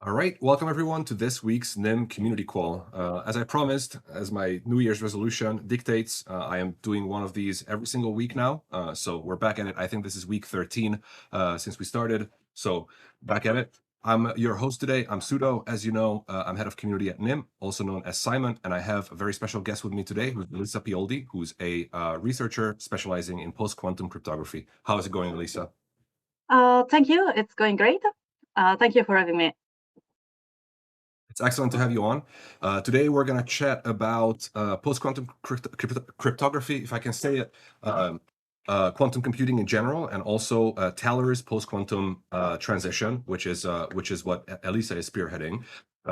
All right, welcome everyone to this week's Nym community call. As I promised, as my New Year's resolution dictates, I am doing one of these every single week now. So we're back at it. I think this is week 13 since we started. So back at it. I'm your host today. I'm Sudo. As you know, I'm head of community at Nym, also known as Simon, and I have a very special guest with me today, who's Elisa Pioldi, who's a researcher specializing in post-quantum cryptography. How is it going, Elisa? Thank you. It's going great. Thank you for having me. It's excellent to have you on. Today, we're going to chat about post-quantum cryptography, if I can say it, quantum computing in general, and also Taler's post-quantum transition, which is what Elisa is spearheading.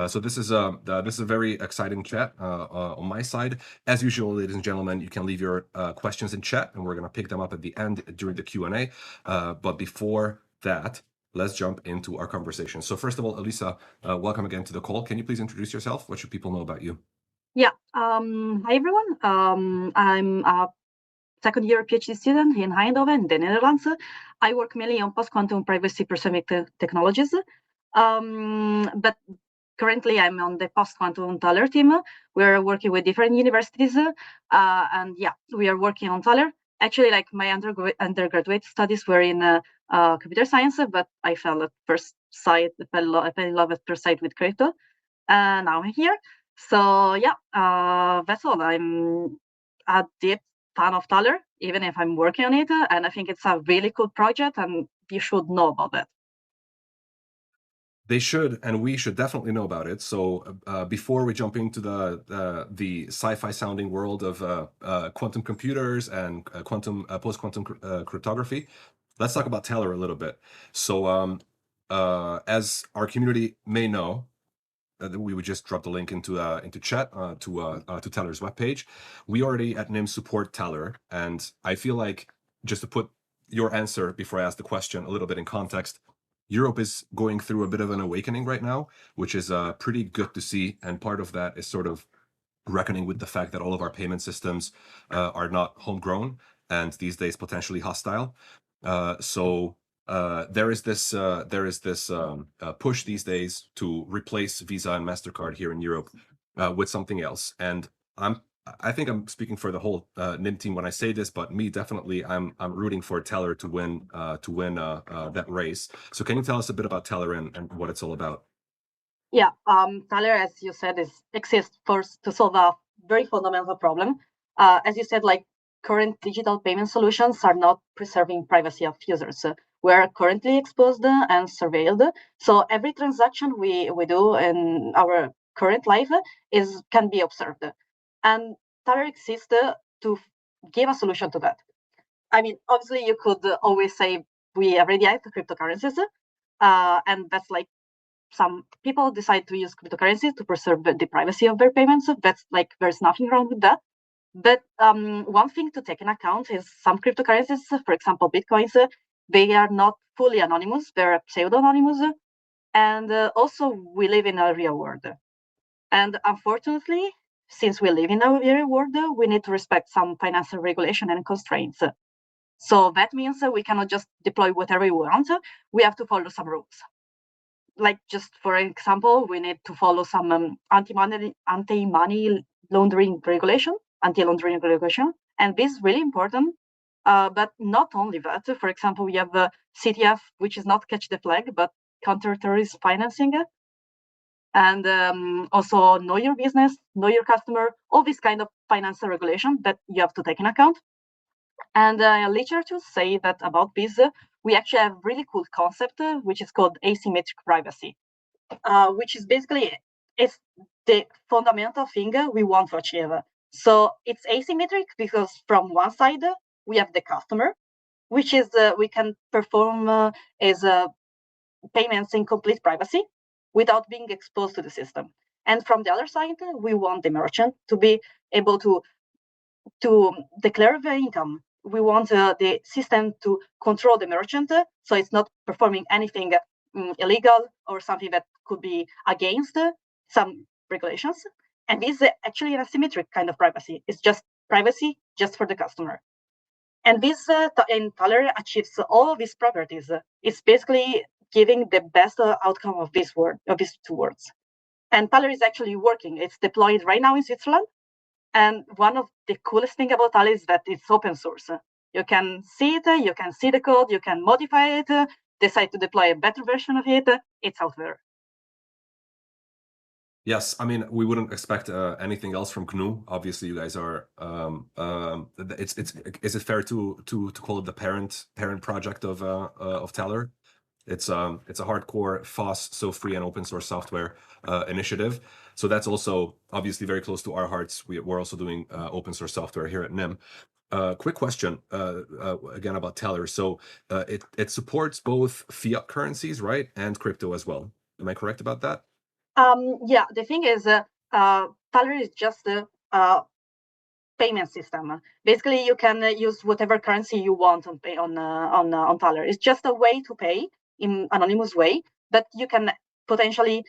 So this is a very exciting chat on my side. As usual, ladies and gentlemen, you can leave your questions in chat, and we're going to pick them up at the end during the Q&A. But before that, let's jump into our conversation. So first of all, Elisa, welcome again to the call. Can you please introduce yourself? What should people know about you? Yeah. Hi, everyone. I'm a second-year PhD student in Eindhoven, the Netherlands. I work mainly on post-quantum privacy preserving technologies. But currently, I'm on the post-quantum Taler team. We're working with different universities. And yeah, we are working on Taler. Actually, like my undergraduate studies were in computer science, but I fell at first sight, I fell in love at first sight with crypto. And now I'm here. So yeah, that's all. I'm a deep fan of Taler, even if I'm working on it. And I think it's a really cool project, and you should know about it. They should, and we should definitely know about it. So before we jump into the sci-fi sounding world of quantum computers and quantum post-quantum cryptography, let's talk about Taler a little bit. So as our community may know, we would just drop the link into chat to Taler's webpage. We already at Nym support Taler, and I feel like, just to put your answer before I ask the question a little bit in context, Europe is going through a bit of an awakening right now, which is pretty good to see. And part of that is sort of reckoning with the fact that all of our payment systems are not homegrown and these days potentially hostile. So there is this push these days to replace Visa and MasterCard here in Europe with something else. And I think I'm speaking for the whole Nym team when I say this, but me definitely, I'm rooting for Taler to win that race. So can you tell us a bit about Taler and what it's all about? Yeah, Taler, as you said, exists first to solve a very fundamental problem. As you said, like current digital payment solutions are not preserving privacy of users. We're currently exposed and surveilled. So every transaction we do in our current life can be observed. And Taler exists to give a solution to that. I mean, obviously, you could always say we already have cryptocurrencies, and that's like some people decide to use cryptocurrencies to preserve the privacy of their payments. That's like there's nothing wrong with that. But one thing to take in account is some cryptocurrencies, for example, Bitcoins, they are not fully anonymous, they're pseudo-anonymous. And also, we live in a real world. And unfortunately, since we live in a real world, we need to respect some financial regulation and constraints. So that means we cannot just deploy whatever we want. We have to follow some rules. Like just for example, we need to follow some anti-money laundering regulation, anti-laundering regulation, and this is really important. But not only that. For example, we have the CTF, which is not catch the flag, but counter-terrorist financing, and also know your business, know your customer, all this kind of financial regulation that you have to take in account. And literature say that about this, we actually have a really cool concept, which is called asymmetric privacy, which is basically it's the fundamental thing we want to achieve. So it's asymmetric because from one side we have the customer, which is we can perform as payments in complete privacy without being exposed to the system. And from the other side, we want the merchant to be able to declare their income. We want the system to control the merchant, so it's not performing anything illegal or something that could be against some regulations. And this is actually an asymmetric kind of privacy. It's just privacy just for the customer. And this in Taler achieves all of these properties. It's basically giving the best outcome of these two words. And Taler is actually working. It's deployed right now in Switzerland. And one of the coolest things about Taler is that it's open source. You can see it, you can see the code, you can modify it, decide to deploy a better version of it. It's out there. Yes, I mean, we wouldn't expect anything else from GNU. Obviously, you guys are. Is it fair to call it the parent project of Taler? It's a hardcore FOSS, so free and open source software initiative. So that's also obviously very close to our hearts. We're also doing open source software here at Nym. Quick question again about Taler. So it supports both fiat currencies, right, and crypto as well. Am I correct about that? Yeah, the thing is, Taler is just a payment system. Basically, you can use whatever currency you want on Taler. It's just a way to pay in anonymous way, but you can potentially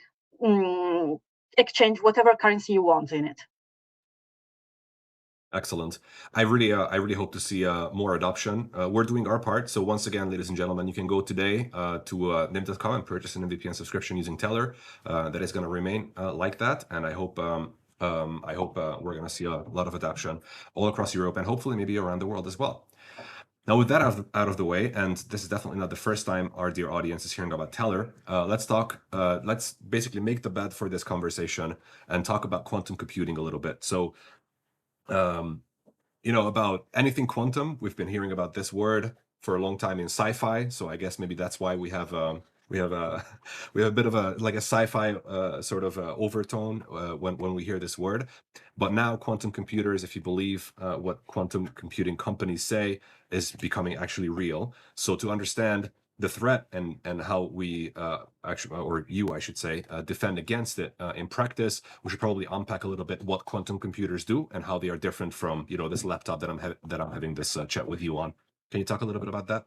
exchange whatever currency you want in it. Excellent. I really hope to see more adoption. We're doing our part. So once again, ladies and gentlemen, you can go today to nym.com and purchase an VPN subscription using Taler. That is going to remain like that, and I hope we're going to see a lot of adoption all across Europe and hopefully maybe around the world as well. Now, with that out of the way, and this is definitely not the first time our dear audience is hearing about Taler, let's basically make the bed for this conversation and talk about quantum computing a little bit. So about anything quantum, we've been hearing about this word for a long time in sci-fi. So I guess maybe that's why we have a bit of a sci-fi sort of overtone when we hear this word. But now quantum computers, if you believe what quantum computing companies say, is becoming actually real. So to understand the threat and how we I should say, defend against it in practice, we should probably unpack a little bit what quantum computers do and how they are different from this laptop that I'm having this chat with you on. Can you talk a little bit about that?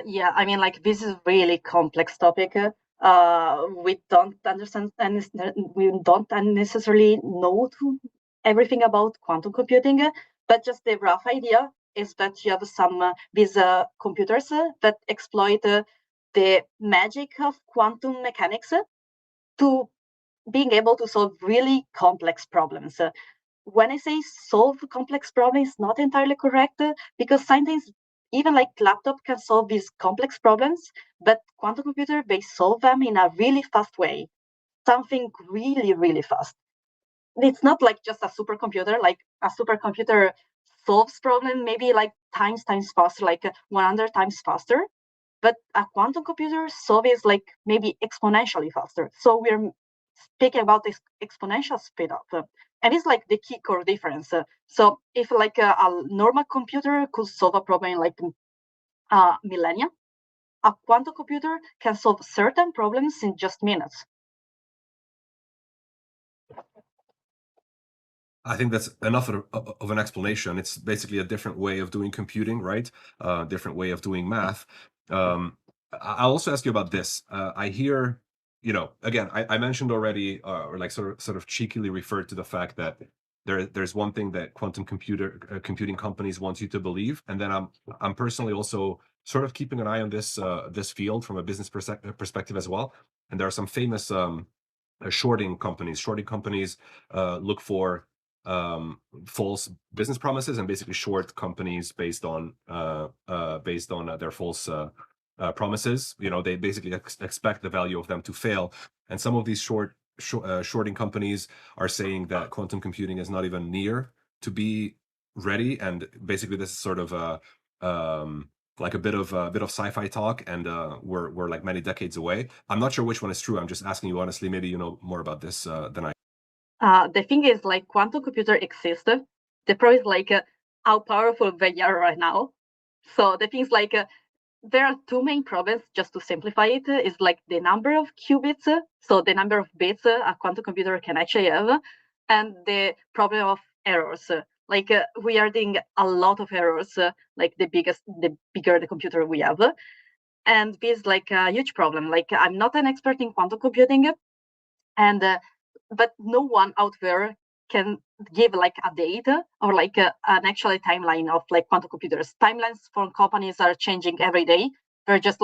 Yeah, I mean, this is really complex topic. We don't understand, and we don't necessarily know everything about quantum computing, but just the rough idea is that you have some these computers that exploit the magic of quantum mechanics to being able to solve really complex problems. When I say solve complex problems, not entirely correct, because sometimes even laptop can solve these complex problems, but quantum computer, they solve them in a really fast way, something really, really fast. It's not just a supercomputer. A supercomputer solves problem maybe times faster, 100 times faster, but a quantum computer solves maybe exponentially faster. So we're speaking about this exponential speed up. And it's the key core difference. So if a normal computer could solve a problem in millennia, a quantum computer can solve certain problems in just minutes. I think that's enough of an explanation. It's basically a different way of doing computing, right? Different way of doing math. I'll also ask you about this. I hear, again, I mentioned already, or sort of cheekily referred to the fact that there's one thing that quantum computing companies want you to believe, and then I'm personally also sort of keeping an eye on this field from a business perspective as well. And there are some famous shorting companies. Shorting companies look for false business promises and basically short companies based on their false promises. They basically expect the value of them to fail, and some of these shorting companies are saying that quantum computing is not even near to be ready, and basically this is sort of a bit of sci-fi talk, and we're many decades away. I'm not sure which one is true. I'm just asking you honestly. Maybe you know more about this than I. The thing is, quantum computer exists. The problem is how powerful they are right now. So the thing is there are two main problems. Just to simplify it, is the number of qubits, so the number of bits a quantum computer can actually have, and the problem of errors. We are doing a lot of errors. The bigger the computer we have, and this is a huge problem. I'm not an expert in quantum computing, and but no one out there can give a date or an actual timeline of quantum computers. Timelines for companies are changing every day. They're just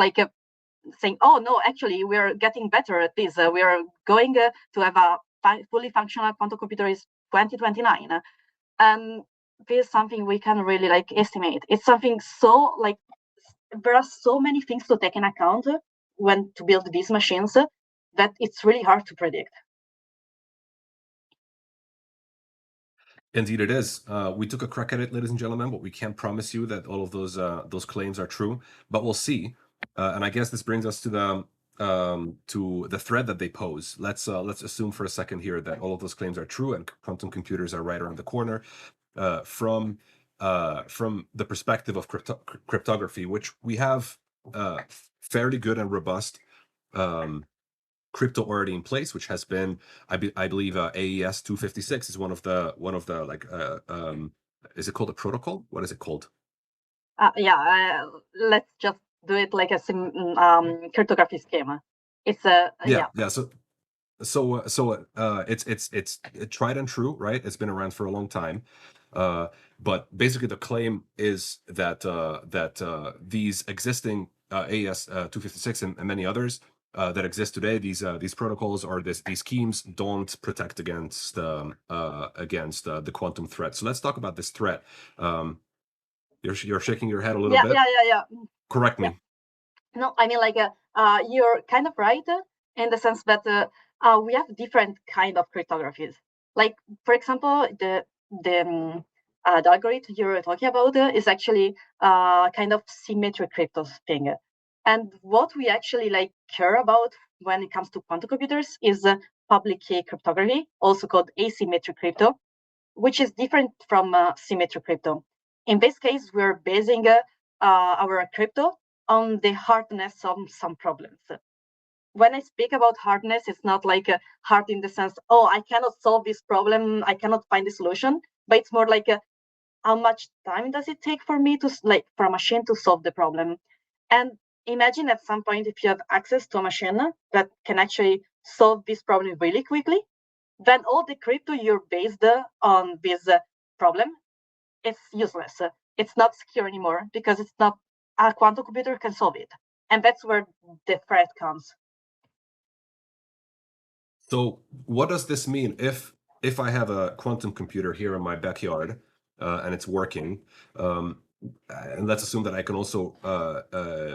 saying, oh no, actually we're getting better at this. We are going to have a fully functional quantum computer is 2029. And this is something we can really like estimate. It's something so like there are so many things to take in account when to build these machines that it's really hard to predict. Indeed, it is. We took a crack at it, ladies and gentlemen, but we can't promise you that all of those claims are true. But we'll see. And I guess this brings us to the threat that they pose. Let's assume for a second here that all of those claims are true and quantum computers are right around the corner. From the perspective of cryptography, which we have fairly good and robust crypto already in place, which has been, I believe, AES 256 is one of the like, is it called a protocol? What is it called? Let's just do it like a cryptography schema. It's a yeah. So it's tried and true, right? It's been around for a long time. But basically the claim is that these existing AES 256 and many others that exist today, these protocols or these schemes don't protect against the quantum threat. So let's talk about this threat. You're shaking your head a little bit. Yeah. Correct me. No, I mean like you're kind of right in the sense that we have different kind of cryptographies. Like for example, the algorithm you're talking about is actually kind of symmetric crypto thing. And what we actually like care about when it comes to quantum computers is public key cryptography, also called asymmetric crypto, which is different from symmetric crypto. In this case, we're basing our crypto on the hardness of some problems. When I speak about hardness, it's not like hard in the sense, oh, I cannot solve this problem, I cannot find the solution, but it's more like how much time does it take for me to for a machine to solve the problem? And imagine at some point if you have access to a machine that can actually solve this problem really quickly, then all the crypto you're based on this problem is useless. It's not secure anymore because it's not a quantum computer can solve it. And that's where the threat comes. So what does this mean if I have a quantum computer here in my backyard and it's working, and let's assume that I can also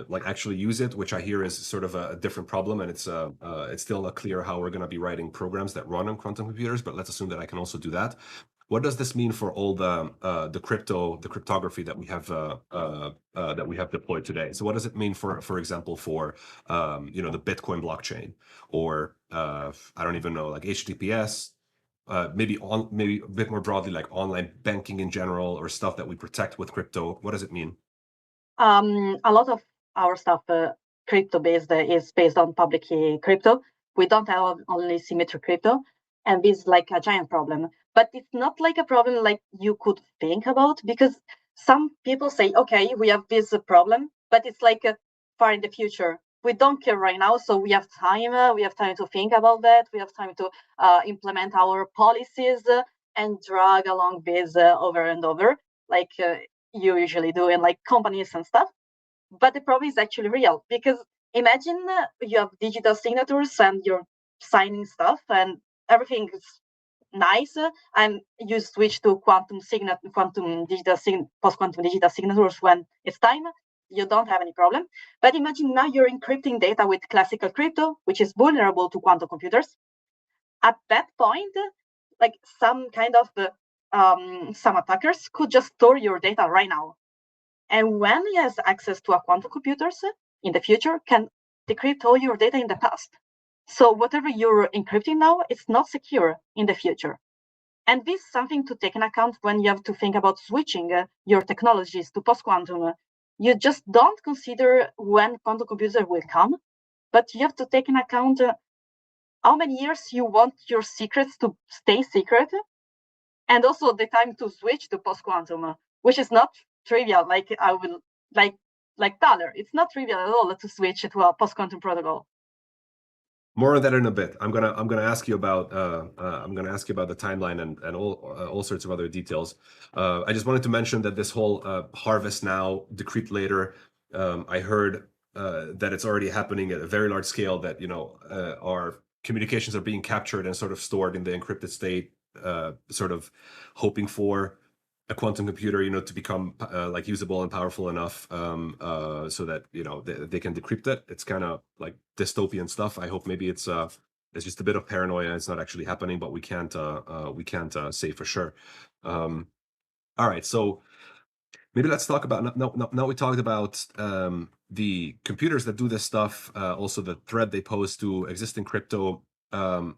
like actually use it, which I hear is sort of a different problem, and it's still not clear how we're going to be writing programs that run on quantum computers, but let's assume that I can also do that. What does this mean for all the cryptography that we have deployed today? So what does it mean for example for the Bitcoin blockchain, or I don't even know, like HTTPS, maybe a bit more broadly like online banking in general, or stuff that we protect with crypto? What does it mean? A lot of our stuff crypto based is based on public key crypto. We don't have only symmetric crypto, and this is like a giant problem. But it's not like a problem like you could think about, because some people say, okay, we have this problem, but it's like far in the future. We don't care right now, so we have time. We have time to think about that. We have time to implement our policies and drag along this over and over, like you usually do in like companies and stuff. But the problem is actually real, because imagine you have digital signatures and you're signing stuff and everything is nice, and you switch to post-quantum digital signatures when it's time. You don't have any problem. But imagine now you're encrypting data with classical crypto, which is vulnerable to quantum computers. At that point, like some kind of some attackers could just store your data right now. And when he has access to a quantum computers in the future, can decrypt all your data in the past. So whatever you're encrypting now, it's not secure in the future. And this is something to take into account when you have to think about switching your technologies to post-quantum. You just don't consider when quantum computers will come, but you have to take into account how many years you want your secrets to stay secret, and also the time to switch to post-quantum, which is not trivial. Like I will like Taler, it's not trivial at all to switch to a post-quantum protocol. More on that in a bit. I'm gonna ask you about the timeline and all sorts of other details. I just wanted to mention that this whole harvest now, decrypt later. I heard that it's already happening at a very large scale, that our communications are being captured and sort of stored in the encrypted state, sort of hoping for a quantum computer, to become like usable and powerful enough, so that they can decrypt it. It's kind of like dystopian stuff. I hope maybe it's just a bit of paranoia. It's not actually happening, but we can't say for sure. All right, so maybe let's talk about, now we talked about the computers that do this stuff, also the threat they pose to existing crypto.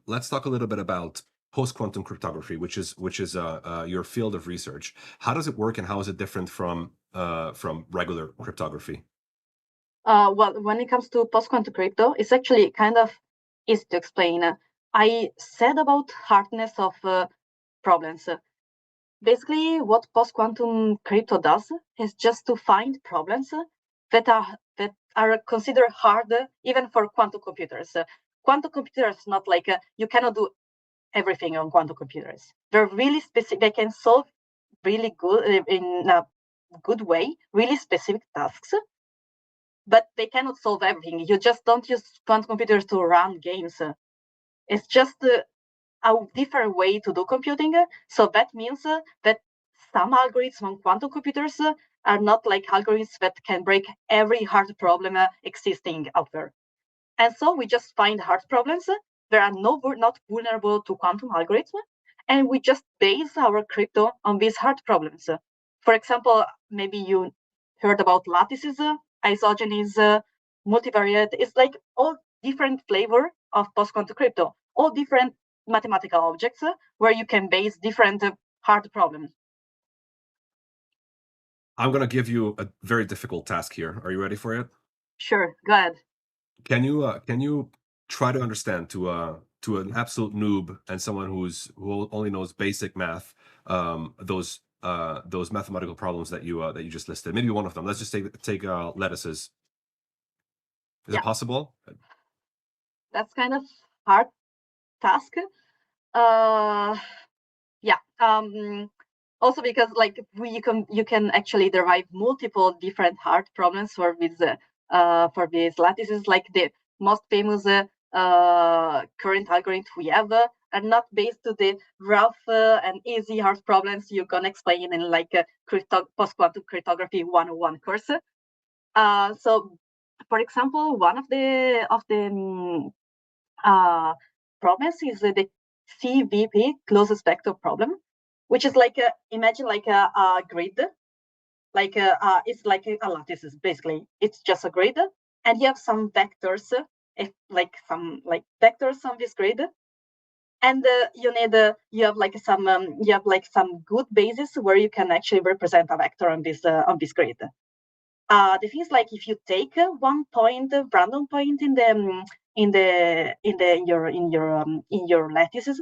Let's talk a little bit about post-quantum cryptography, which is your field of research. How does it work, and how is it different from regular cryptography? Well, when it comes to post-quantum crypto, it's actually kind of easy to explain. I said about hardness of problems. Basically, what post-quantum crypto does is just to find problems that are considered hard even for quantum computers. Quantum computers not like you cannot do everything on quantum computers. They're really specific. They can solve really good in a good way, really specific tasks, but they cannot solve everything. You just don't use quantum computers to run games. It's just a different way to do computing. So that means that some algorithms on quantum computers are not like algorithms that can break every hard problem existing out there. And so we just find hard problems that are not vulnerable to quantum algorithms, and we just base our crypto on these hard problems. For example, maybe you heard about lattices, isogenies, multivariate. It's like all different flavor of post-quantum crypto, all different mathematical objects where you can base different hard problems. I'm going to give you a very difficult task here. Are you ready for it? Sure, go ahead. Can you try to understand to an absolute noob and someone who only knows basic math, those mathematical problems that you just listed? Maybe one of them. Let's just take lattices. Is Yeah, it possible? that's kind of hard task. Uh, yeah. Also because like you can actually derive multiple different hard problems for these lattices. Like the most famous current algorithm we have are not based to the rough and easy hard problems you can explain in like a post-quantum cryptography 101 course. So, for example, one of the problems is the CVP closest vector problem, which is like imagine like a grid, like it's like a lattice. Basically, it's just a grid, and you have some vectors, like some like vectors on this grid, and you have like some good basis where you can actually represent a vector on this grid. The thing is like if you take one point, a random point in your lattices,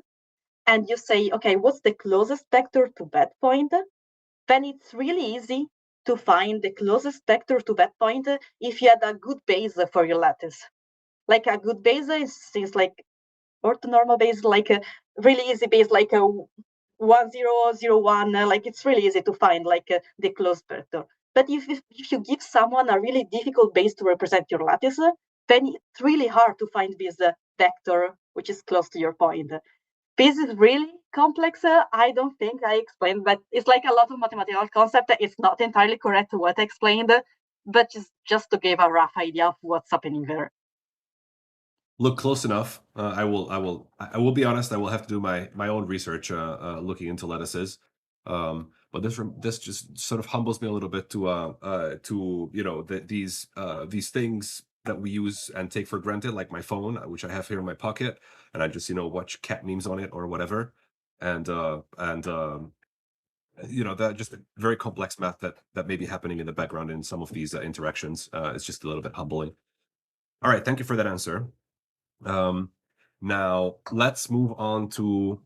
and you say, okay, what's the closest vector to that point? Then it's really easy to find the closest vector to that point if you had a good base for your lattice. Like a good base is like orthonormal base, like a really easy base, like a 1001. Like it's really easy to find like the closed vector. But if you give someone a really difficult base to represent your lattice, then it's really hard to find this vector which is close to your point. This is really complex. I don't think I explained, but it's like a lot of mathematical concept. It's not entirely correct what I explained, but just to give a rough idea of what's happening there. Look, close enough. I will be honest. I will have to do my own research, looking into lattices. But this just sort of humbles me a little bit to these things that we use and take for granted, like my phone, which I have here in my pocket, and I just watch cat memes on it or whatever, and that just very complex math that may be happening in the background in some of these interactions. It's just a little bit humbling. All right, thank you for that answer. Now let's move on to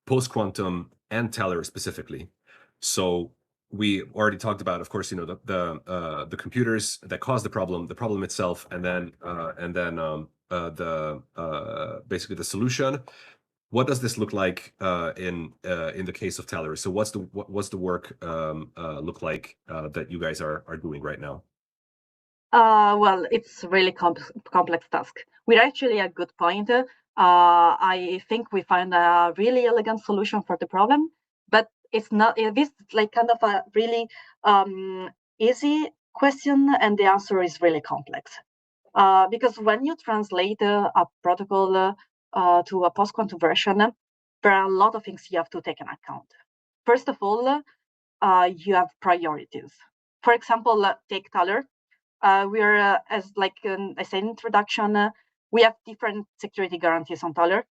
post-quantum and Taler specifically. So we already talked about, of course, the computers that cause the problem itself, and then basically the solution. What does this look like in the case of Taler? So what's the work look like that you guys are doing right now? Well, it's really complex task. We're actually a good point. I think we found a really elegant solution for the problem, but it's not. It is like kind of a really easy question, and the answer is really complex. Because when you translate a protocol to a post-quantum version, there are a lot of things you have to take into account. First of all, you have priorities. For example, take Taler. We're as like I said in introduction, we have different security guarantees on Taler,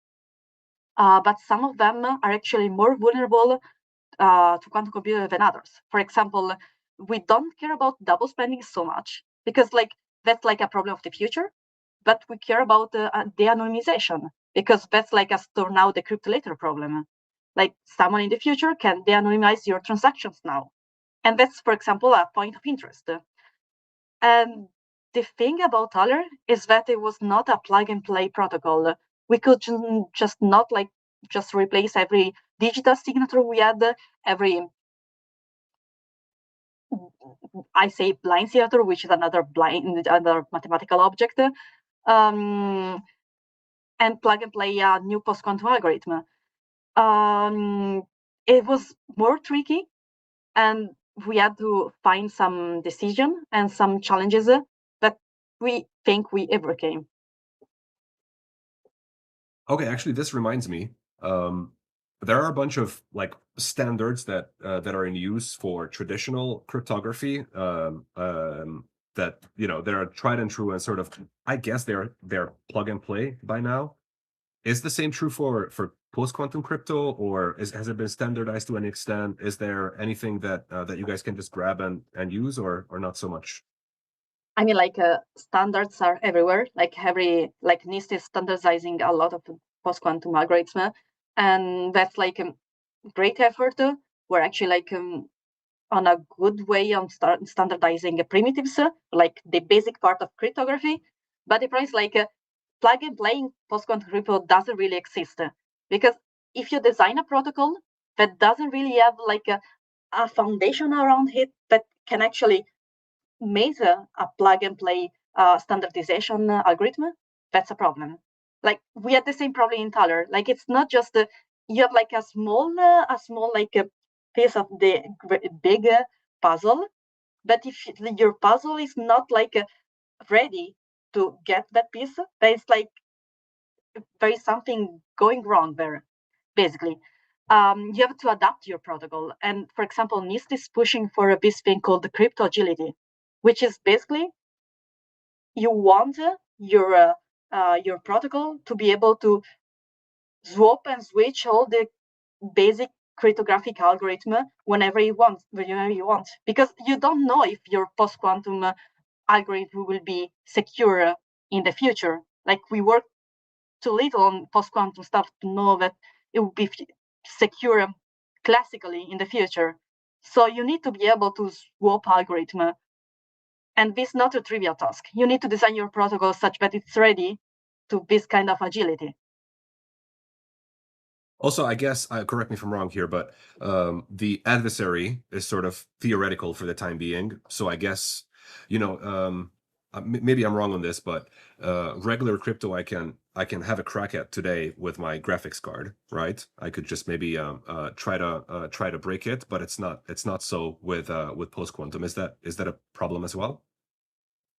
but some of them are actually more vulnerable to quantum computer than others. For example, we don't care about double spending so much because like that's like a problem of the future, but we care about de-anonymization because that's like a store now decrypt later problem. Like someone in the future can de-anonymize your transactions now, and that's, for example, a point of interest. And the thing about Thaler is that it was not a plug and play protocol. We could just not like just replace every digital signature we had, every I say blind signature, which is another mathematical object, and plug and play a new post-quantum algorithm. It was more tricky, and we had to find some decision and some challenges that we think we overcame. Okay, actually, this reminds me. There are a bunch of like standards that are in use for traditional cryptography. That that are tried and true and sort of. I guess they're plug and play by now. Is the same true for post quantum crypto, or has it been standardized to any extent? Is there anything that you guys can just grab and use, or not so much? I mean, like standards are everywhere. Like NIST is standardizing a lot of post-quantum algorithms, and that's like a great effort. We're actually like on a good way on standardizing primitives, like the basic part of cryptography. But the problem is like plug and playing post-quantum crypto doesn't really exist because if you design a protocol that doesn't really have like a foundation around it that can actually make a plug and play standardization algorithm, that's a problem. Like we had the same problem in Thaler. Like it's not just you have like a small like a piece of the big puzzle, but if your puzzle is not like ready to get that piece, there's like there is something going wrong there, basically. You have to adapt your protocol. And for example, NIST is pushing for this thing called the crypto agility, which is basically you want your protocol to be able to swap and switch all the basic cryptographic algorithm whenever you want, because you don't know if your post-quantum algorithm will be secure in the future. Like we work too little on post-quantum stuff to know that it will be secure classically in the future. So you need to be able to swap algorithm. And this is not a trivial task. You need to design your protocol such that it's ready to this kind of agility. Also, I guess, correct me if I'm wrong here, but the adversary is sort of theoretical for the time being. So I guess, maybe I'm wrong on this, but regular crypto I can have a crack at today with my graphics card, right? I could just maybe try to break it, but it's not so with post quantum. Is that a problem as well?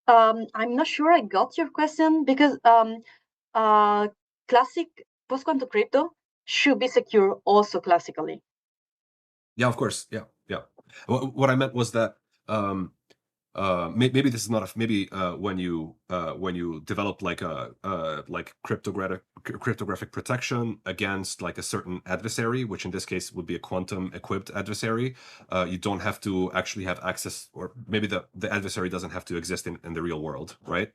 I'm not sure I got your question because uh, classic post-quantum crypto should be secure also classically. Yeah, of course. Yeah, yeah. What I meant was that maybe this is not a maybe when you develop like a like cryptographic protection against like a certain adversary, which in this case would be a quantum equipped adversary. You don't have to actually have access, or maybe the adversary doesn't have to exist in the real world, right?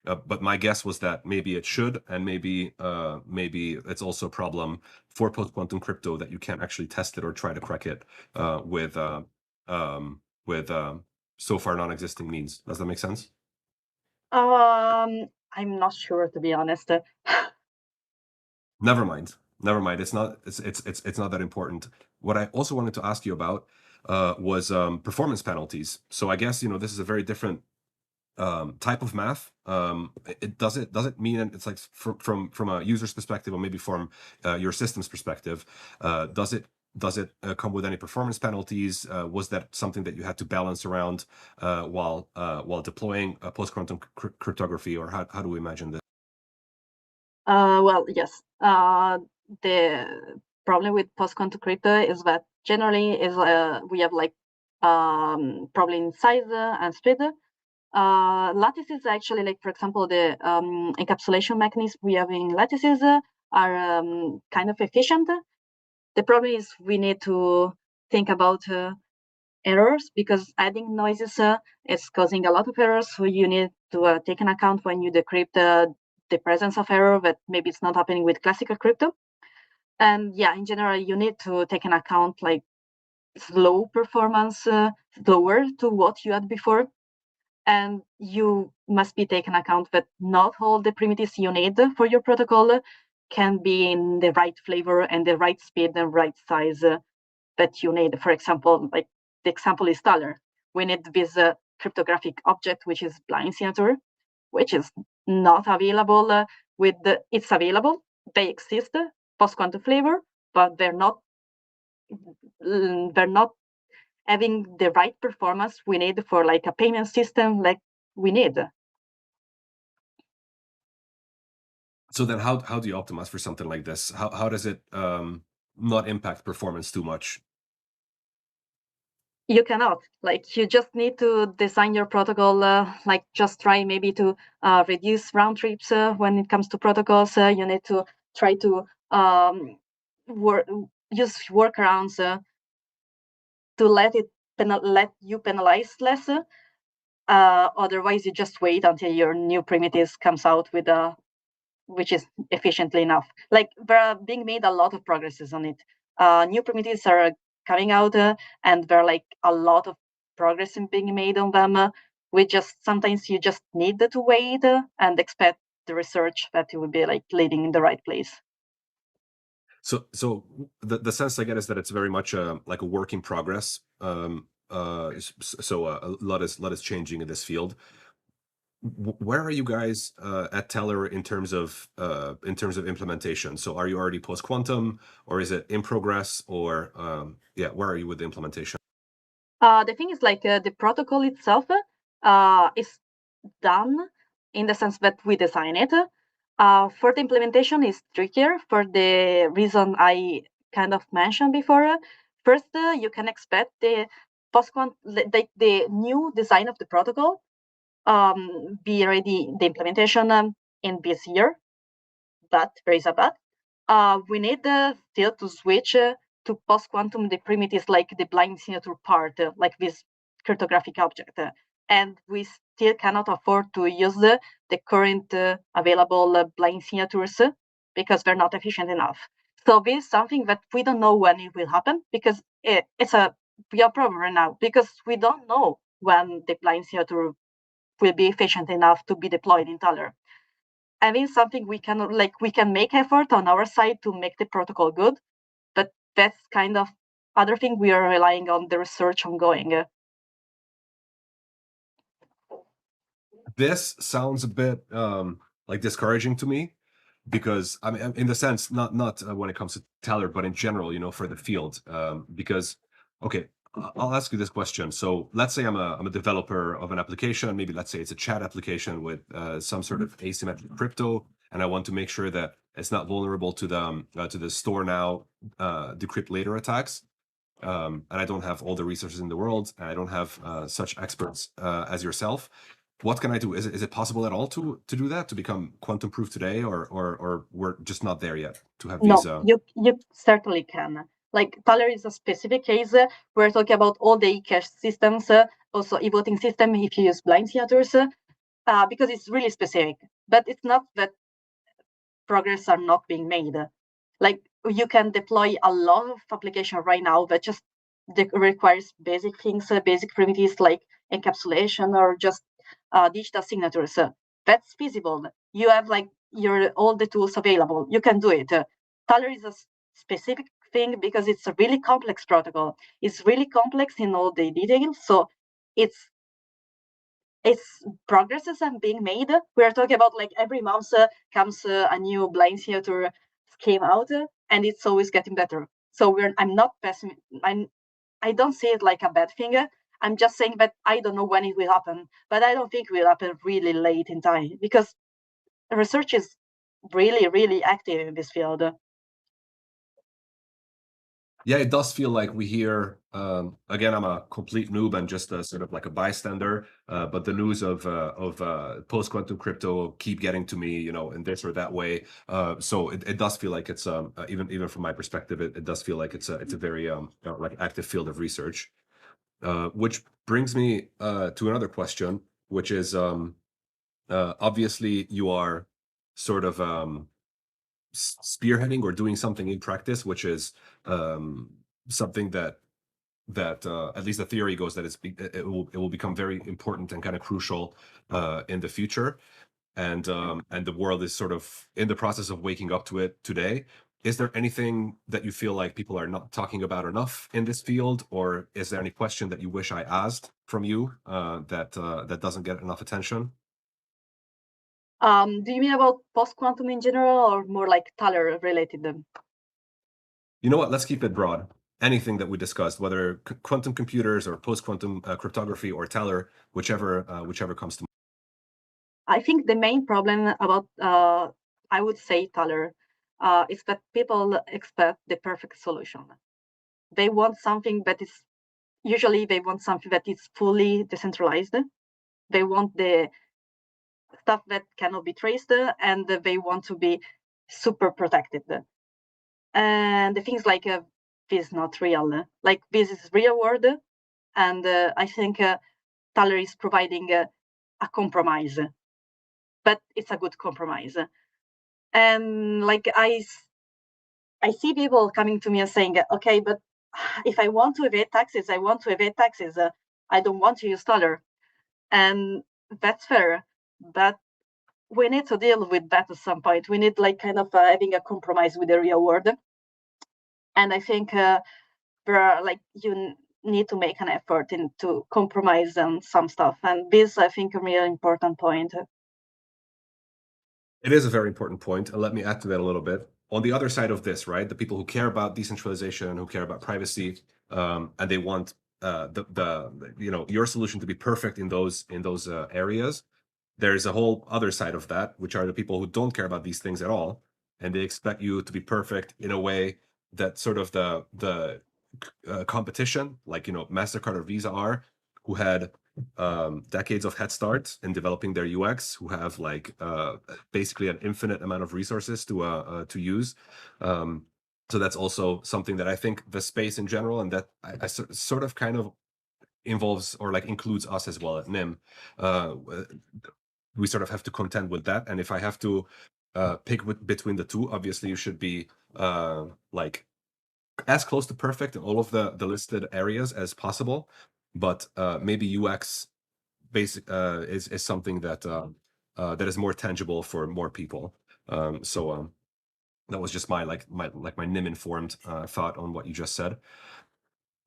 But my guess was that maybe it should, and maybe it's also a problem for post quantum crypto that you can't actually test it or try to crack it with so far non-existing means. Does that make sense? I'm not sure, to be honest. Never mind. Never mind. It's not that important. What I also wanted to ask you about was performance penalties. So I guess this is a very different type of math? Does it mean it's like from a user's perspective, or maybe from your system's perspective? Does it come with any performance penalties? Was that something that you had to balance around while deploying post-quantum cryptography, or how do we imagine this? Well, yes. The problem with post-quantum crypto is that generally is we have like problem in size and speed. Lattice is actually like, for example, the encapsulation mechanism we have in lattices are kind of efficient. The problem is we need to think about errors, because adding noises is causing a lot of errors. So you need to take an account when you decrypt the presence of error that maybe it's not happening with classical crypto. And yeah, in general, you need to take an account like slow performance, slower to what you had before. And you must be taken account that not all the primitives you need for your protocol can be in the right flavor and the right speed and right size that you need. For example, like the example is Taler. We need this cryptographic object, which is blind signature, which is not available it's available. They exist, post-quantum flavor, but they're not having the right performance we need for like a payment system like we need. So then how do you optimize for something like this? How does it not impact performance too much? You cannot, like, you just need to design your protocol, like just try maybe to reduce round trips when it comes to protocols. You need to try to use workarounds to let you penalize less. Otherwise, you just wait until your new primitives comes out with a which is efficiently enough. Like, there are being made a lot of progresses on it. New primitives are coming out, and there are like a lot of progress in being made on them. We just sometimes you just need to wait and expect the research that it will be like leading in the right place. So the sense I get is that it's very much like a work in progress. So a lot is changing in this field. Where are you guys at Teller in terms of implementation? So are you already post quantum, or is it in progress, or yeah, where are you with the implementation? The thing is, like, the protocol itself is done in the sense that we design it. For the implementation is trickier for the reason I kind of mentioned before. First, you can expect the the new design of the protocol be ready, the implementation in this year. But there is a but. We need still to switch to post-quantum the primitives like the blind signature part, like this cryptographic object. And we still cannot afford to use the current available blind signatures because they're not efficient enough. So this is something that we don't know when it will happen, because it's a real problem right now, because we don't know when the blind signature will be efficient enough to be deployed in Taler. I mean, something we can make effort on our side to make the protocol good, but that's kind of other thing we are relying on the research ongoing. This sounds a bit like discouraging to me, because I mean, in the sense, not when it comes to Teller, but in general, for the field. Because, okay, I'll ask you this question. So let's say I'm a developer of an application. Maybe let's say it's a chat application with some sort of asymmetric crypto, and I want to make sure that it's not vulnerable to the store now, decrypt later attacks. And I don't have all the resources in the world, and I don't have such experts as yourself. What can I do? Is it possible at all to do that, to become quantum proof today, or we're just not there yet to have these? No, you certainly can. Like, Thaler is a specific case. We're talking about all the e-cash systems, also e-voting system if you use blind signatures, because it's really specific. But it's not that progress are not being made. Like, you can deploy a lot of application right now that just requires basic things, basic primitives like encapsulation or just digital signatures. That's feasible. You have like all the tools available. You can do it. Thaler is a specific thing because it's a really complex protocol. It's really complex in all the details. So it's it's progresses are being made. We are talking about like every month comes a new blind theater came out, and it's always getting better. So I'm not pessimistic. I don't see it like a bad thing. I'm just saying that I don't know when it will happen, but I don't think it will happen really late in time because research is really, really active in this field. Yeah, it does feel like we hear, again, I'm a complete noob and just a sort of like a bystander, but the news of post-quantum crypto keep getting to me, in this or that way. So it does feel like it's even from my perspective, it does feel like it's a very like active field of research. Which brings me to another question, which is obviously you are sort of spearheading or doing something in practice, which is something that at least the theory goes that it will become very important and kind of crucial in the future, and the world is sort of in the process of waking up to it today. Is there anything that you feel like people are not talking about enough in this field, or is there any question that you wish I asked from you that doesn't get enough attention? Do you mean about post-quantum in general or more like Thaler related? You know what? Let's keep it broad. Anything that we discussed, whether quantum computers or post-quantum cryptography or Taler, whichever comes to mind. I think the main problem about, I would say, Thaler, is that people expect the perfect solution. They want something that is, usually they want something that is fully decentralized. They want the stuff that cannot be traced, and they want to be super protected. And the things like this is not real. Like this is real world, and I think Thaler is providing a compromise, but it's a good compromise. And like I see people coming to me and saying, okay, but if I want to evade taxes, I want to evade taxes. I don't want to use Thaler, and that's fair. But we need to deal with that at some point. We need like kind of having a compromise with the real world. And I think there are like need to make an effort into compromise on some stuff. And this, I think, a real important point. It is a very important point, and let me add to that a little bit. On the other side of this, right, the people who care about decentralization, who care about privacy, and they want your solution to be perfect in those areas. There's a whole other side of that, which are the people who don't care about these things at all, and they expect you to be perfect in a way that sort of the competition, like Mastercard or Visa are, who had decades of head start in developing their UX, who have like basically an infinite amount of resources to use. So that's also something that I think the space in general, and that I sort of kind of involves or like includes us as well at Nym. We sort of have to contend with that, and if I have to pick between the two, obviously you should be like as close to perfect in all of the listed areas as possible, but maybe UX is something that that is more tangible for more people. So that was just my Nym informed thought on what you just said.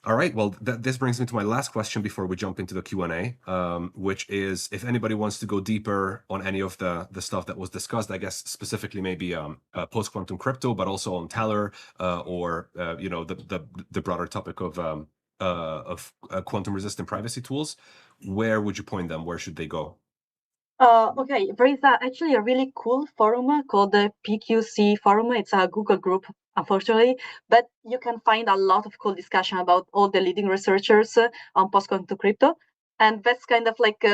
All right, well, this brings me to my last question before we jump into the Q&A, which is if anybody wants to go deeper on any of the stuff that was discussed, I guess specifically maybe post-quantum crypto, but also on Taler or the broader topic of quantum-resistant privacy tools, where would you point them? Where should they go? Okay, there is actually a really cool forum called the PQC forum. It's a Google group, unfortunately, but you can find a lot of cool discussion about all the leading researchers on post-quantum crypto. And that's kind of like,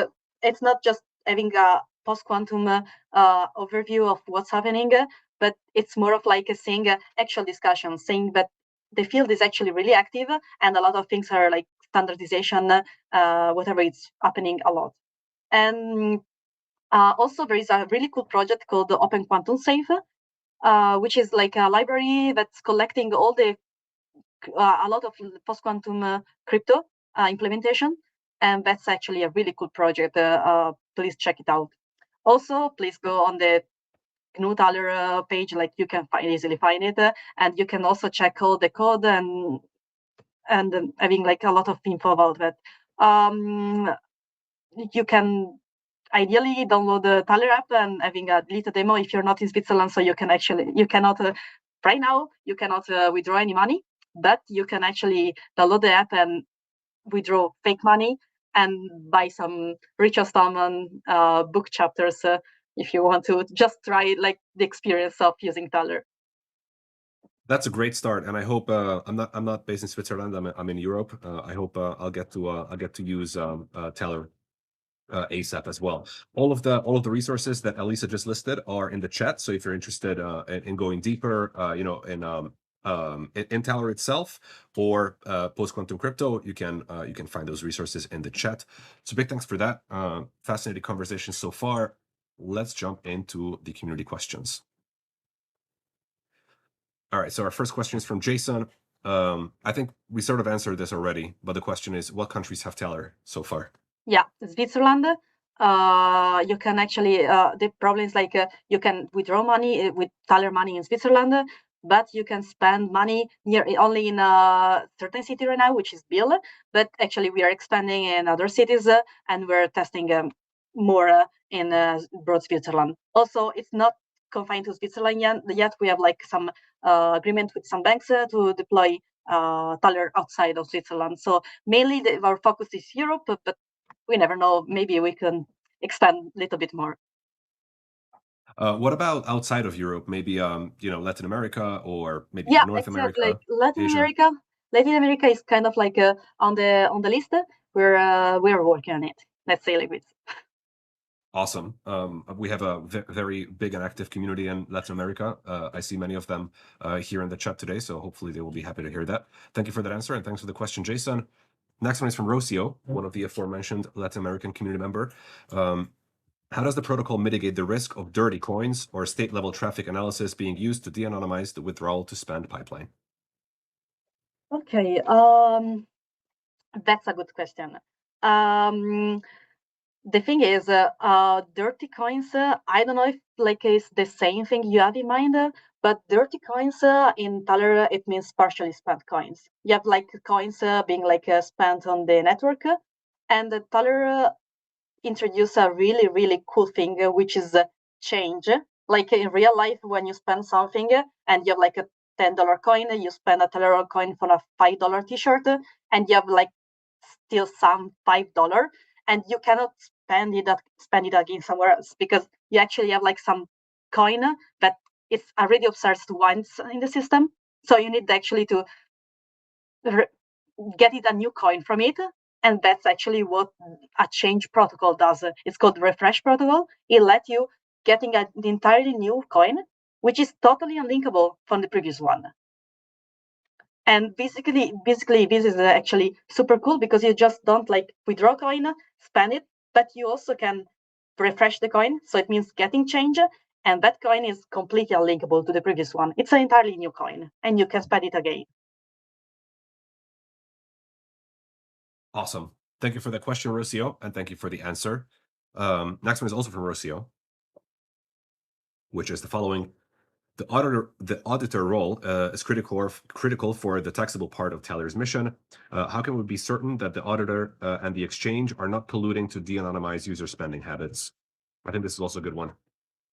it's not just having a post-quantum overview of what's happening, but it's more of like seeing actual discussion, saying that the field is actually really active and a lot of things are like standardization, whatever it's happening a lot. And also, there is a really cool project called the Open Quantum Safe, which is like a library that's collecting all the a lot of post-quantum crypto implementation, and that's actually a really cool project. Please check it out. Also, please go on the GNU Taler page, like you can easily find it, and you can also check all the code and having like a lot of info about that. you can ideally download the Taler app and having a deleted demo if you're not in Switzerland. So you cannot right now you cannot withdraw any money, but you can actually download the app and withdraw fake money and buy some Richard Stallman book chapters if you want to just try like the experience of using Taler. That's a great start, and I hope I'm not based in Switzerland. I'm in Europe. I hope I'll get to use Taler ASAP as well. All of the resources that Elisa just listed are in the chat. So if you're interested in going deeper, in Taler itself or post quantum crypto, you can find those resources in the chat. So big thanks for that. Fascinating conversation so far. Let's jump into the community questions. All right. So our first question is from Jason. I think we sort of answered this already, but the question is, what countries have Taler so far? Yeah, Switzerland. You can actually the problem is like you can withdraw money with Taler money in Switzerland, but you can spend money only in a certain city right now, which is Biel. But actually, we are expanding in other cities, and we're testing more in broad Switzerland. Also, it's not confined to Switzerland yet. We have like some agreement with some banks to deploy Taler outside of Switzerland. So mainly our focus is Europe, but we never know. Maybe we can expand a little bit more. What about outside of Europe? Maybe Latin America or maybe North America. Like Latin Asia? America. Latin America is kind of like on the list. We're working on it. Let's say like this. Awesome. We have a very big and active community in Latin America. I see many of them here in the chat today, so hopefully they will be happy to hear that. Thank you for that answer, and thanks for the question, Jason. Next one is from Rocio, one of the aforementioned Latin American community member. How does the protocol mitigate the risk of dirty coins or state-level traffic analysis being used to de-anonymize the withdrawal to spend pipeline? Okay, that's a good question. The thing is, dirty coins, I don't know if like it's the same thing you have in mind, but dirty coins in Taler, it means partially spent coins. You have like coins being like spent on the network, and the Taler introduce a really, really cool thing, which is change. Like in real life, when you spend something and you have like a $10 coin, you spend a $10 coin for a $5 t-shirt, and you have like still some $5, and you cannot spend it again somewhere else because you actually have like some coin that is already observed once in the system. So you need actually to get it a new coin from it. And that's actually what a change protocol does. It's called refresh protocol. It lets you getting an entirely new coin, which is totally unlinkable from the previous one. And basically, this is actually super cool because you just don't like withdraw coin, spend it, but you also can refresh the coin. So it means getting change, and that coin is completely unlinkable to the previous one. It's an entirely new coin, and you can spend it again. Awesome. Thank you for the question, Rocio, and thank you for the answer. Next one is also from Rocio, which is the following. The auditor role is critical for the taxable part of Taler's mission. How can we be certain that the auditor and the exchange are not colluding to de-anonymize user spending habits? I think this is also a good one.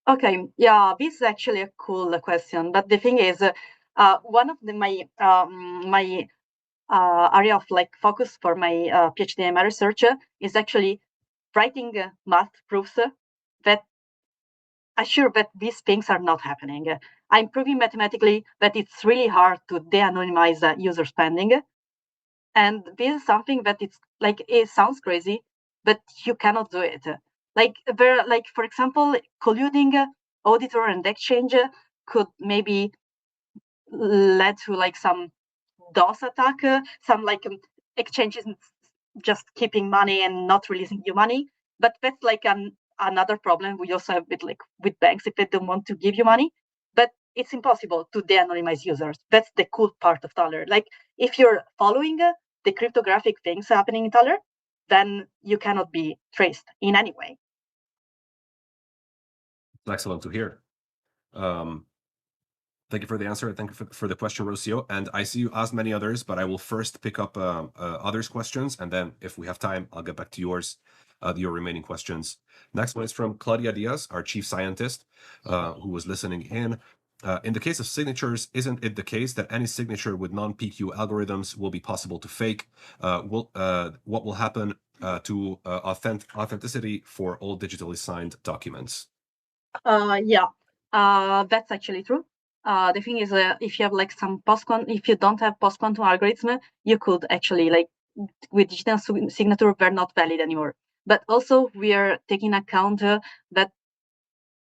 Okay, yeah, this is actually a cool question. But the thing is, one of my area of like focus for my PhD and my research is actually writing math proofs that assure that these things are not happening. I'm proving mathematically that it's really hard to de-anonymize user spending. And this is something that it's like, it sounds crazy, but you cannot do it. Like, for example, colluding auditor and exchange could maybe lead to like some DOS attack, some like exchanges just keeping money and not releasing you money. But that's like another problem we also have with banks if they don't want to give you money. But it's impossible to de-anonymize users. That's the cool part of Taler. Like if you're following the cryptographic things happening in Taler, then you cannot be traced in any way. Excellent to hear. Thank you for the answer. Thank you for the question, Rocio. And I see you asked many others, but I will first pick up others' questions, and then if we have time, I'll get back to yours. your remaining questions. Next one is from Claudia Diaz, our chief scientist, who was listening in the case of signatures, isn't it the case that any signature with non-PQ algorithms will be possible to fake? What will happen to authenticity for all digitally signed documents? Yeah, that's actually true. The thing is, if you have like some if you don't have post-quantum algorithm, you could actually like with digital signature, they're not valid anymore. But also we are taking account that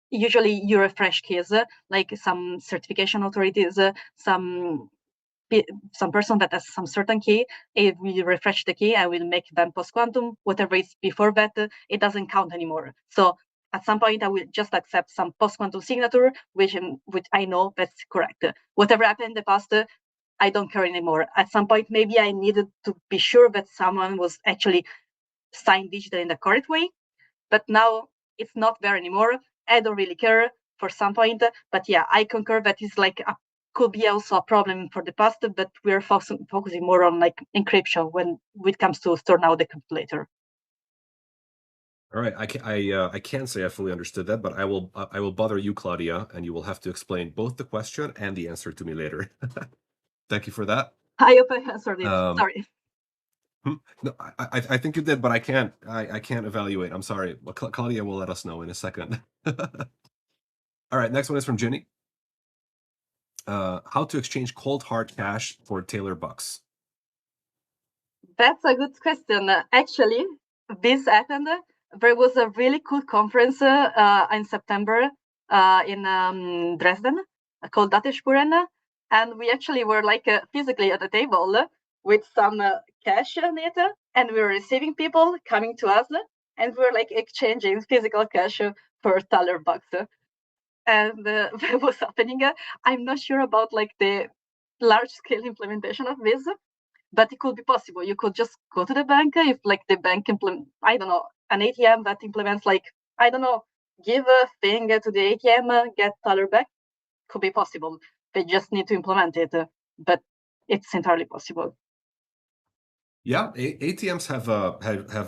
usually you refresh keys, like some certification authorities, some person that has some certain key, if we refresh the key, I will make them post-quantum. Whatever is before that, it doesn't count anymore. So at some point, I will just accept some post-quantum signature, which I know that's correct. Whatever happened in the past, I don't care anymore. At some point, maybe I needed to be sure that someone was actually signed digitally in the correct way, but now it's not there anymore. I don't really care for some point, but yeah, I concur that it's like could be also a problem for the past, but we're focusing more on like encryption when it comes to store now the calculator. All right, I can't say I fully understood that, but I will bother you, Claudia, and you will have to explain both the question and the answer to me later. Thank you for that. I hope I answered it. Sorry. No, I think you did, but I can't evaluate. I'm sorry. Well, Claudia will let us know in a second. All right, next one is from Ginny. How to exchange cold hard cash for Taylor bucks? That's a good question. Actually, this happened. There was a really cool conference in September in Dresden called Datespuren, and we actually were like physically at the table with some cash on it, and we were receiving people coming to us, and we were like exchanging physical cash for Thaler bucks. And that was happening. I'm not sure about like the large scale implementation of this, but it could be possible. You could just go to the bank if like the bank implement, I don't know, an ATM that implements like, I don't know, give a thing to the ATM, get dollar back. Could be possible. They just need to implement it, but it's entirely possible. Yeah, ATMs have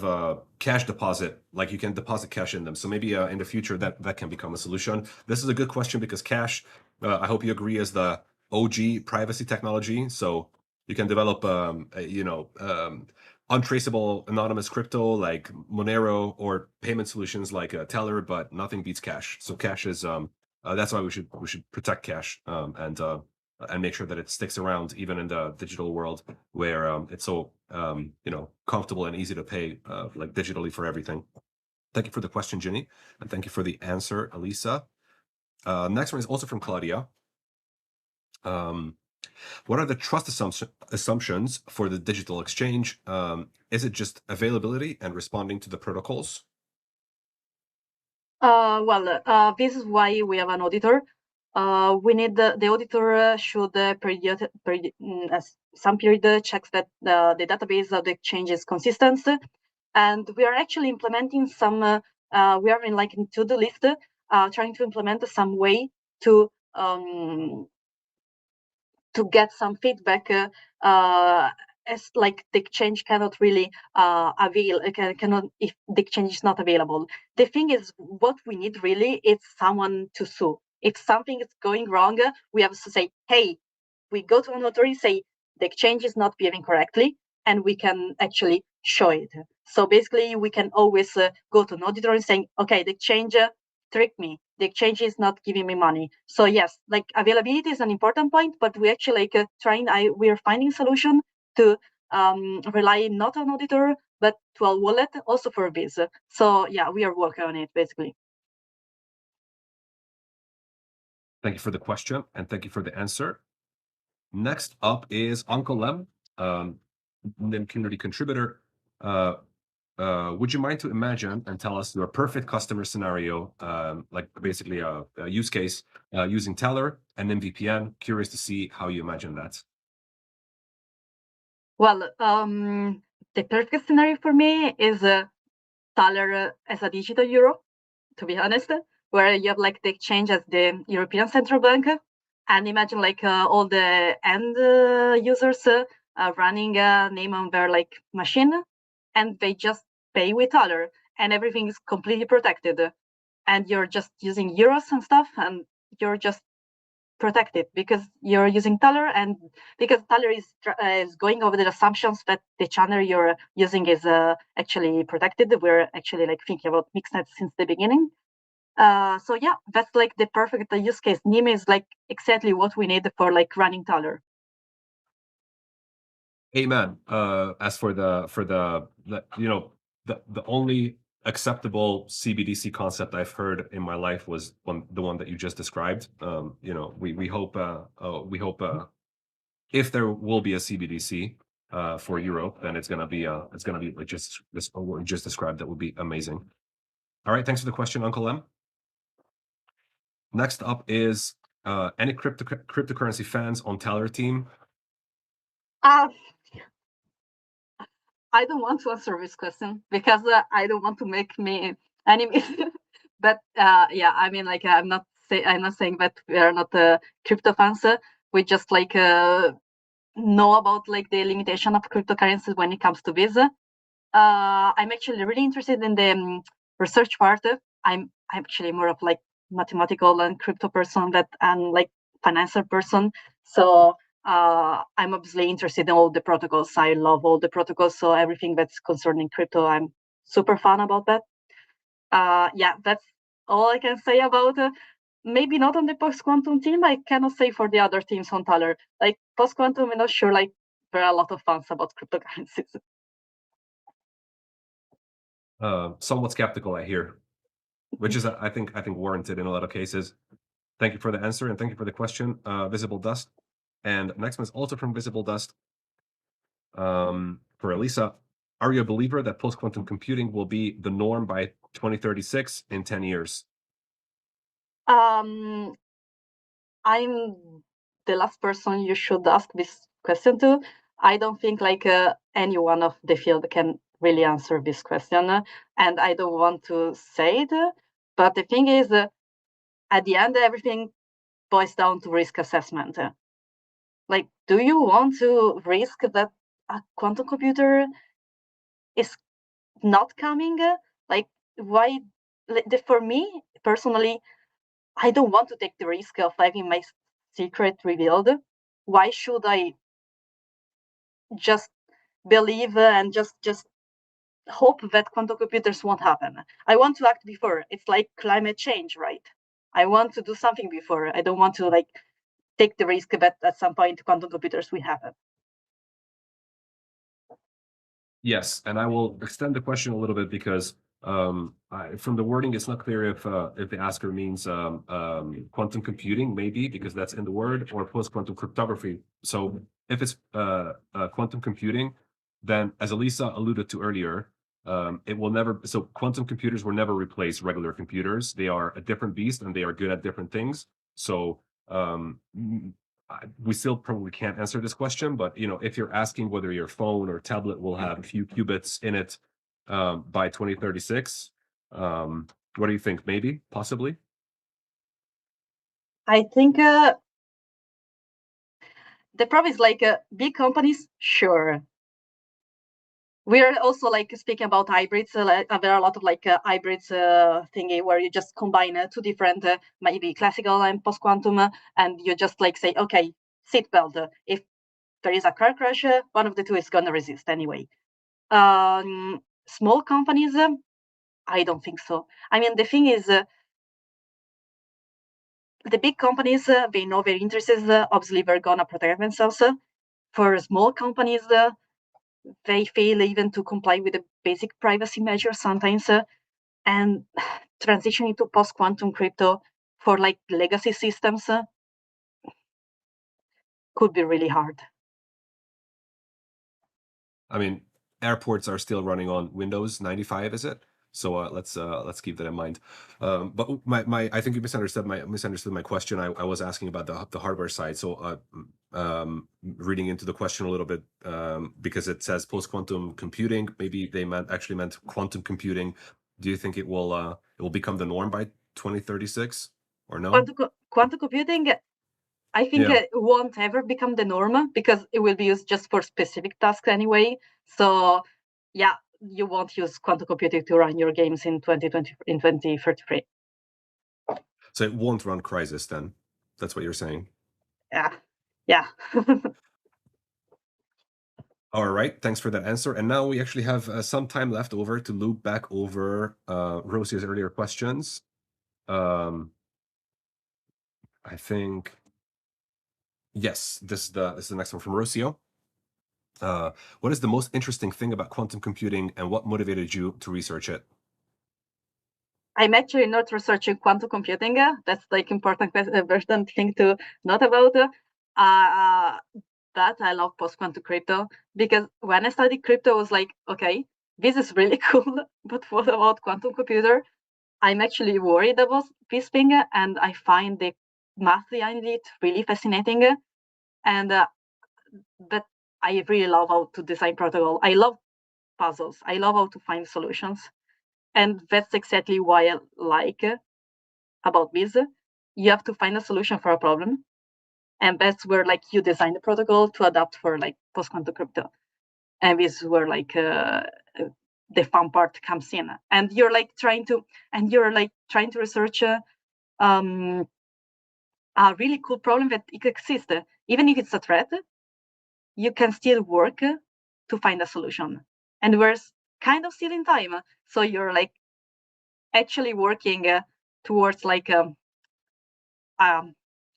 a cash deposit, like you can deposit cash in them. So maybe in the future that can become a solution. This is a good question because cash, I hope you agree, is the OG privacy technology. So you can develop, untraceable anonymous crypto like Monero or payment solutions like Teller, but nothing beats cash. So cash is that's why we should protect cash and make sure that it sticks around even in the digital world where it's so comfortable and easy to pay like digitally for everything. Thank you for the question, Ginny, and thank you for the answer, Elisa. Next one is also from Claudia. What are the trust assumptions for the digital exchange? Is it just availability and responding to the protocols? This is why we have an auditor. We need the auditor should some period checks that the database of the exchange is consistent, and we are actually implementing some. We are in like in to-do list, trying to implement some way to get some feedback as like the exchange cannot really avail cannot if the exchange is not available. The thing is, what we need really is someone to sue. If something is going wrong, we have to say, hey, we go to an authority, say the exchange is not behaving correctly, and we can actually show it. So basically, we can always go to an auditor and saying, okay, the exchange tricked me. The exchange is not giving me money. So yes, like availability is an important point, but we actually like we are finding solution to rely not on auditor, but to a wallet also for this. So yeah, we are working on it basically. Thank you for the question and thank you for the answer. Next up is Uncle Lem, Nym community contributor. Would you mind to imagine and tell us your perfect customer scenario, like basically a use case using Teller and Nym VPN? Curious to see how you imagine that. Well, the perfect scenario for me is Teller as a digital euro, to be honest, where you have like the exchange as the European Central Bank, and imagine like all the end users running a name on their like machine, and they just pay with Teller. and everything is completely protected, and you're just using euros and stuff, and you're just protected because you're using Taler, and because Taler is going over the assumptions that the channel you're using is actually protected. We're actually like thinking about mixnet since the beginning. So yeah, that's like the perfect use case. Nym is like exactly what we need for like running Taler. Amen. As for the the only acceptable CBDC concept I've heard in my life was the one that you just described. We hope if there will be a CBDC for Europe, then it's gonna be like just what you just described. That would be amazing. All right, thanks for the question, Uncle M. Next up is any cryptocurrency fans on Taler team? I don't want to answer this question because I don't want to make me enemies. But yeah, I mean, like I'm not saying that we are not crypto fans. We just like know about like the limitation of cryptocurrencies when it comes to this. I'm actually really interested in the research part. I'm actually more of like mathematical and crypto person and like financial person. So I'm obviously interested in all the protocols. I love all the protocols. So everything that's concerning crypto, I'm super fun about that. Yeah, that's all I can say about maybe not on the post-quantum team. I cannot say for the other teams on Taler. Like post-quantum, I'm not sure like there are a lot of fans about cryptocurrencies. Somewhat skeptical, I hear, which is I think warranted in a lot of cases. Thank you for the answer and thank you for the question, Visible Dust. And next one is also from Visible Dust. For Elisa, are you a believer that post-quantum computing will be the norm by 2036 in 10 years? I'm the last person you should ask this question to. I don't think like anyone of the field can really answer this question, and I don't want to say it. But the thing is, at the end, everything boils down to risk assessment. Like, do you want to risk that a quantum computer is not coming? Like, why? For me personally, I don't want to take the risk of having my secret revealed. Why should I just believe and just hope that quantum computers won't happen? I want to act before. It's like climate change, right? I want to do something before. I don't want to like take the risk that at some point quantum computers will happen. Yes, and I will extend the question a little bit because from the wording, it's not clear if the asker means quantum computing, maybe because that's in the word, or post-quantum cryptography. So if it's quantum computing, then as Elisa alluded to earlier, it will never. So quantum computers will never replace regular computers. They are a different beast, and they are good at different things. So we still probably can't answer this question, but if you're asking whether your phone or tablet will have a few qubits in it by 2036, what do you think? Maybe, possibly? I think the problem is like big companies, sure. We're also like speaking about hybrids. There are a lot of like hybrids thingy where you just combine two different, maybe classical and post-quantum, and you just like say, okay, seatbelt. If there is a car crash, one of the two is going to resist anyway. Small companies, I don't think so. I mean, the thing is, the big companies, they know their interests. Obviously, they're going to protect themselves. For small companies, they fail even to comply with the basic privacy measures sometimes. And transitioning to post-quantum crypto for like legacy systems could be really hard. I mean, airports are still running on Windows 95, is it? So let's keep that in mind. But I think you misunderstood my question. I was asking about the hardware side. So reading into the question a little bit, because it says post quantum computing, maybe they actually meant quantum computing. Do you think it will become the norm by 2036 or no? Quantum computing, I think Yeah. it won't ever become the norm because it will be used just for specific tasks anyway. So yeah, you won't use quantum computing to run your games in 2033. So it won't run Crysis then. That's what you're saying. Yeah. All right, thanks for that answer. And now we actually have some time left over to loop back over Rosia's earlier questions. I think, yes, this is the next one from Rocio. What is the most interesting thing about quantum computing, and what motivated you to research it? I'm actually not researching quantum computing. That's like important thing to note about. But I love post-quantum crypto, because when I studied crypto, I was like, okay, this is really cool, but what about quantum computer? I'm actually worried about this thing, and I find the math behind it really fascinating. And but I really love how to design protocol. I love puzzles. I love how to find solutions. And that's exactly why I like about this. You have to find a solution for a problem. And that's where like you design the protocol to adapt for like post-quantum crypto. And this is where like the fun part comes in. And you're trying to research a really cool problem that exists. Even if it's a threat, you can still work to find a solution. And we're kind of still in time. So you're like actually working towards like a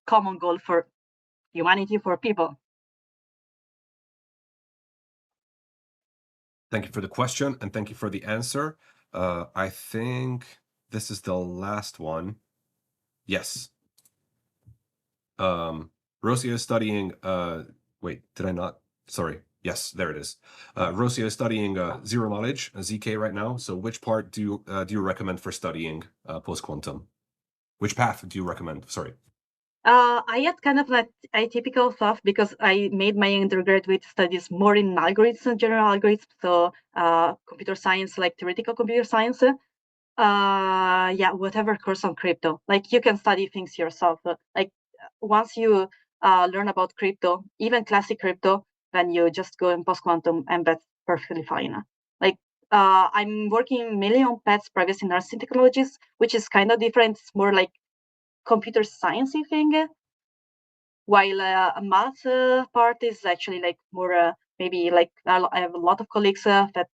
common goal for humanity, for people. Thank you for the question, and thank you for the answer. I think this is the last one. Yes. Rosia is studying, wait, did I not? Sorry. Yes, there it is. Rosia is studying zero knowledge, ZK right now. So which part do you recommend for studying post-quantum? Which path do you recommend? Sorry. I had kind of like atypical stuff, because I made my undergraduate studies more in algorithms, general algorithms, so computer science, like theoretical computer science. Yeah, whatever course on crypto. Like you can study things yourself. Like once you learn about crypto, even classic crypto, then you just go in post-quantum, and that's perfectly fine. Like I'm working mainly on pets, privacy, and nursing technologies, which is kind of different. It's more like computer sciencey thing, while math part is actually like more maybe like I have a lot of colleagues that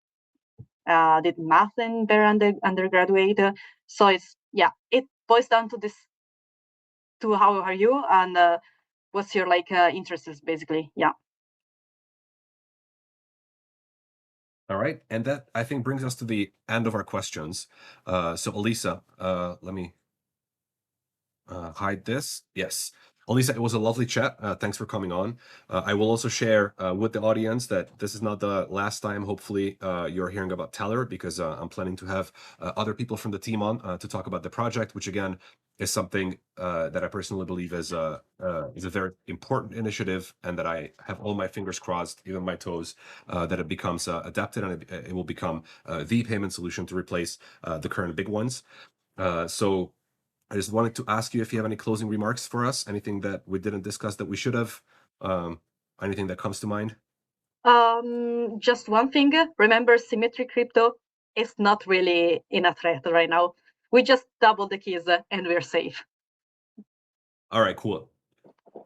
did math in their undergraduate. So it's, yeah, it boils down to this, to how are you and what's your like interests, basically. Yeah. All right, and that I think brings us to the end of our questions. So Elisa, let me hide this. Yes. Elisa, it was a lovely chat. Thanks for coming on. I will also share with the audience that this is not the last time, hopefully, you're hearing about Taler, because I'm planning to have other people from the team on to talk about the project, which again is something that I personally believe is a very important initiative, and that I have all my fingers crossed, even my toes, that it becomes adapted, and it will become the payment solution to replace the current big ones. So I just wanted to ask you if you have any closing remarks for us, anything that we didn't discuss that we should have, anything that comes to mind. Just one thing, remember, symmetric crypto is not really in a threat right now. We just double the keys and we're safe. All right, cool.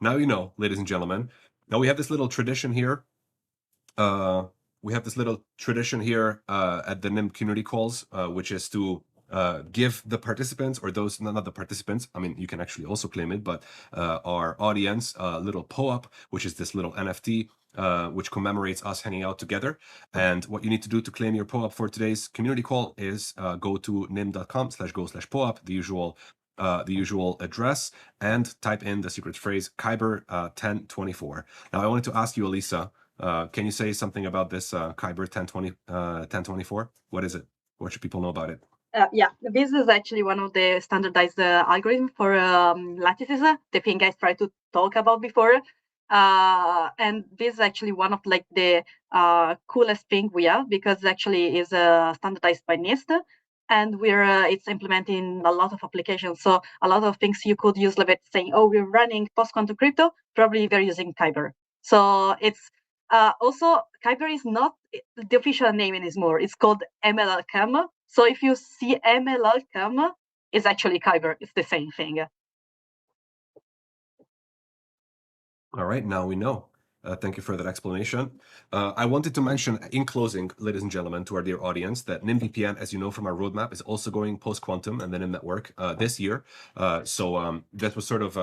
Now you know, ladies and gentlemen. Now we have this little tradition here. At the Nym community calls, which is to give the participants, or those, not the participants, I mean, you can actually also claim it, but our audience, a little POAP, which is this little NFT, which commemorates us hanging out together. And what you need to do to claim your POAP for today's community call is go to nym.com/go/POAP, the usual address, and type in the secret phrase Kyber 1024. Now, I wanted to ask you, Elisa, can you say something about this Kyber 1024? What is it? What should people know about it? Yeah, this is actually one of the standardized algorithms for lattices, the thing I tried to talk about before. And this is actually one of like the coolest thing we have, because actually is standardized by NIST, and it's implementing a lot of applications. So a lot of things you could use, like saying, oh, we're running post-quantum crypto, probably they're using Kyber. So it's Also, Kyber is not the official name anymore. It's called MLLChem. So if you see MLLChem, it's actually Kyber. It's the same thing. All right, now we know. Thank you for that explanation. I wanted to mention in closing, ladies and gentlemen, to our dear audience, that Nym VPN, as you know from our roadmap, is also going post-quantum and the Nym network this year. So that was sort of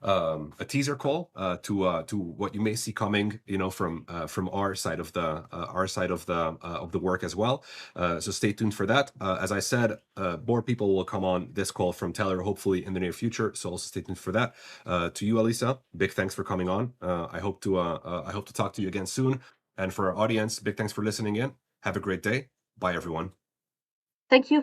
a teaser call to what you may see coming, from our side of the work as well. So stay tuned for that. As I said, more people will come on this call from Taler, hopefully in the near future. So also stay tuned for that. To you, Elisa, big thanks for coming on. I hope to talk to you again soon. And for our audience, big thanks for listening in. Have a great day. Bye, everyone. Thank you.